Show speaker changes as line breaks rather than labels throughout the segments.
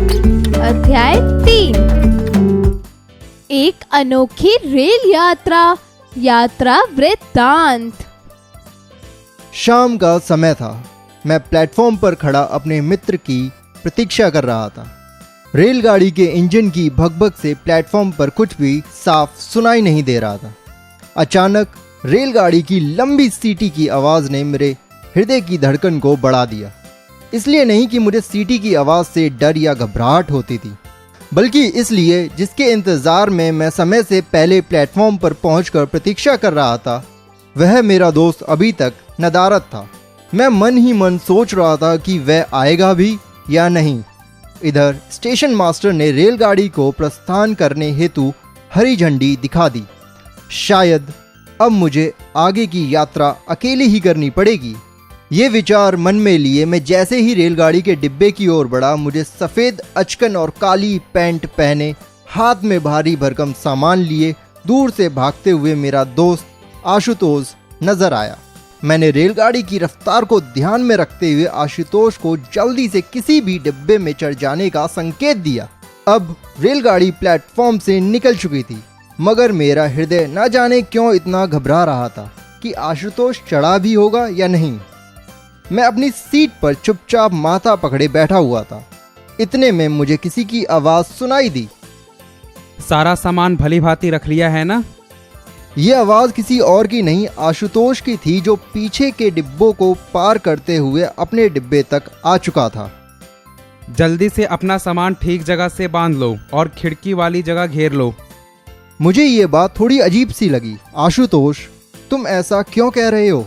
अध्याय 3। एक अनोखी रेल यात्रा वृत्तांत।
शाम का समय था। मैं प्लेटफॉर्म पर खड़ा अपने मित्र की प्रतीक्षा कर रहा था। रेलगाड़ी के इंजन की भगभग से प्लेटफॉर्म पर कुछ भी साफ सुनाई नहीं दे रहा था। अचानक रेलगाड़ी की लंबी सीटी की आवाज़ ने मेरे हृदय की धड़कन को बढ़ा दिया। इसलिए नहीं कि मुझे सीटी की आवाज़ से डर या घबराहट होती थी, बल्कि इसलिए जिसके इंतज़ार में मैं समय से पहले प्लेटफॉर्म पर पहुंचकर प्रतीक्षा कर रहा था, वह मेरा दोस्त अभी तक नदारद था। मैं मन ही मन सोच रहा था कि वह आएगा भी या नहीं। इधर स्टेशन मास्टर ने रेलगाड़ी को प्रस्थान करने हेतु हरी झंडी दिखा दी। शायद अब मुझे आगे की यात्रा अकेले ही करनी पड़ेगी। ये विचार मन में लिए मैं जैसे ही रेलगाड़ी के डिब्बे की ओर बढ़ा, मुझे सफ़ेद अचकन और काली पैंट पहने, हाथ में भारी भरकम सामान लिए दूर से भागते हुए मेरा दोस्त आशुतोष नजर आया। मैंने रेलगाड़ी की रफ्तार को ध्यान में रखते हुए आशुतोष को जल्दी से किसी भी डिब्बे में चढ़ जाने का संकेत दिया। अब रेलगाड़ी प्लेटफॉर्म से निकल चुकी थी, मगर मेरा हृदय न जाने क्यों इतना घबरा रहा था कि आशुतोष चढ़ा भी होगा या नहीं। मैं अपनी सीट पर चुपचाप माथा पकड़े बैठा हुआ था। इतने में मुझे किसी की आवाज़ सुनाई दी।
सारा सामान भली भांति रख लिया है ना?
यह आवाज़ किसी और की नहीं, आशुतोष की थी, जो पीछे के डिब्बों को पार करते हुए अपने डिब्बे तक आ चुका था।
जल्दी से अपना सामान ठीक जगह से बांध लो और खिड़की वाली जगह घेर लो।
मुझे ये बात थोड़ी अजीब सी लगी। आशुतोष, तुम ऐसा क्यों कह रहे हो?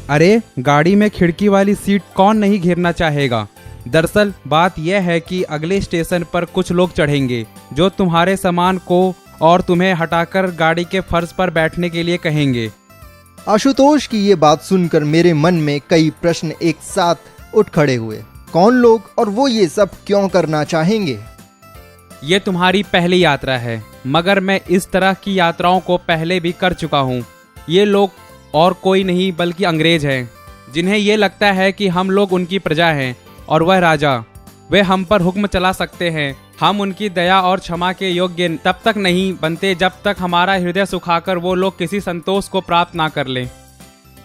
अरे, गाड़ी में खिड़की वाली सीट कौन नहीं घेरना चाहेगा। दरअसल बात यह है कि अगले स्टेशन पर कुछ लोग चढ़ेंगे जो तुम्हारे सामान को और तुम्हें हटाकर गाड़ी के फर्श पर बैठने के लिए कहेंगे।
आशुतोष की ये बात सुनकर मेरे मन में कई प्रश्न एक साथ उठ खड़े हुए। कौन लोग और वो ये सब क्यों करना चाहेंगे?
ये तुम्हारी पहली यात्रा है, मगर मैं इस तरह की यात्राओं को पहले भी कर चुका हूँ। ये लोग और कोई नहीं बल्कि अंग्रेज हैं, जिन्हें ये लगता है कि हम लोग उनकी प्रजा हैं और वह राजा। वे हम पर हुक्म चला सकते हैं। हम उनकी दया और क्षमा के योग्य तब तक नहीं बनते जब तक हमारा हृदय सुखाकर वो लोग किसी संतोष को प्राप्त ना कर लें।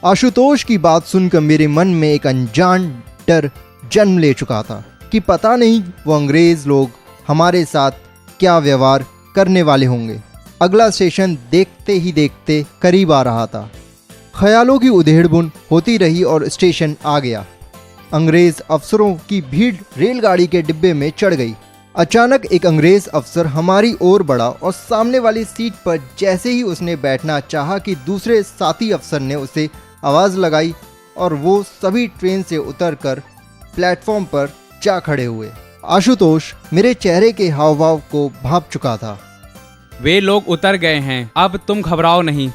आशुतोष की बात सुनकर मेरे मन में एक अनजान डर जन्म ले चुका था कि पता नहीं वो अंग्रेज लोग हमारे साथ क्या व्यवहार करने वाले होंगे। अगला स्टेशन देखते ही देखते करीब आ रहा था। ख्यालों की उधेड़बुन होती रही और स्टेशन आ गया। अंग्रेज अफसरों की भीड़ रेलगाड़ी के डिब्बे में चढ़ गई। अचानक एक अंग्रेज अफसर हमारी ओर बढ़ा और सामने वाली सीट पर जैसे ही उसने बैठना चाहा कि दूसरे साथी अफसर ने उसे आवाज़ लगाई और वो सभी ट्रेन से उतरकर प्लेटफॉर्म पर जा खड़े हुए। आशुतोष मेरे चेहरे के हाव भाव को भांप चुका था।
वे लोग उतर गए हैं, अब तुम घबराओ नहीं।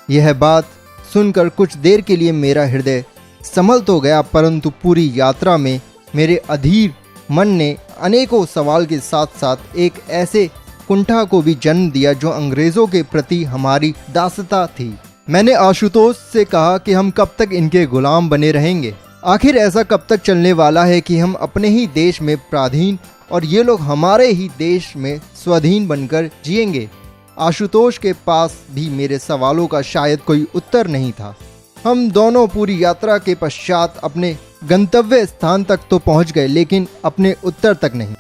यह बात सुनकर कुछ देर के लिए मेरा हृदय संभल तो गया, परंतु पूरी यात्रा में मेरे अधीर मन ने अनेकों सवाल के साथ साथ एक ऐसे कुंठा को भी जन्म दिया जो अंग्रेजों के प्रति हमारी दासता थी। मैंने आशुतोष से कहा कि हम कब तक इनके गुलाम बने रहेंगे? आखिर ऐसा कब तक चलने वाला है कि हम अपने ही देश में पराधीन और ये लोग हमारे ही देश में स्वाधीन बनकर जिएंगे? आशुतोष के पास भी मेरे सवालों का शायद कोई उत्तर नहीं था। हम दोनों पूरी यात्रा के पश्चात अपने गंतव्य स्थान तक तो पहुंच गए, लेकिन अपने उत्तर तक नहीं।